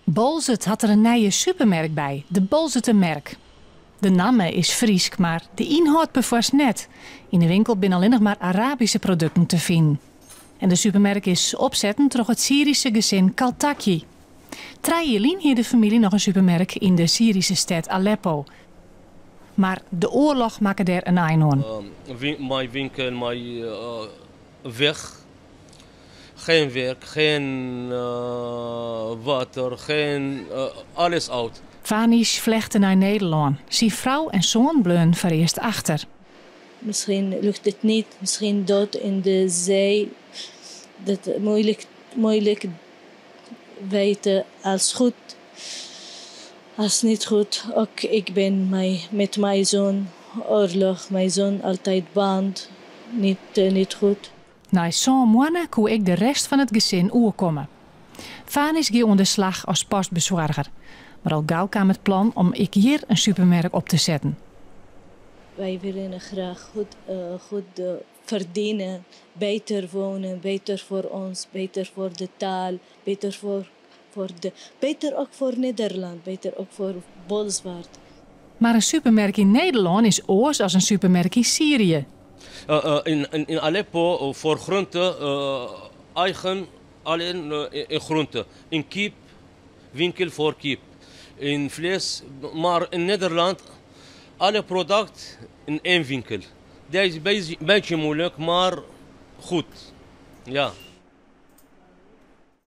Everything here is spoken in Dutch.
Bolzet had er een nieuwe supermerk bij, de Bolzetenmerk. De naam is Friesk, maar de inhoud bevoorst net. In de winkel zijn alleen nog maar Arabische producten te vinden. En de supermerk is opzettend door het Syrische gezin Kaltaki. 3 jaar geleden had de familie nog een supermerk in de Syrische stad Aleppo. Maar de oorlog maakte daar een einde aan. Mijn winkel, mijn weg. Geen werk, geen water, alles oud. Vanish vlechten naar Nederland. Zijn vrouw en zoon bleven voor eerst achter. Misschien lukt het niet, misschien dood in de zee. Dat moeilijk weten als goed, als niet goed. Ook ik ben met mijn zoon oorlog, mijn zoon altijd band, niet goed. Na zo'n maanden kon ik de rest van het gezin oerkomen. Vanish ging aan de slag als postbezorger. Maar al gauw kwam het plan om ik hier een supermerk op te zetten. Wij willen graag goed verdienen, beter wonen, beter voor ons, beter voor de taal, beter beter ook voor Nederland, beter ook voor Bolzwart. Maar een supermerk in Nederland is oors als een supermerk in Syrië. In Aleppo voor groenten, eigen alleen in groenten. In kip, winkel voor kip. In vlees, maar in Nederland alle producten in één winkel. Dat is een beetje moeilijk, maar goed. Ja.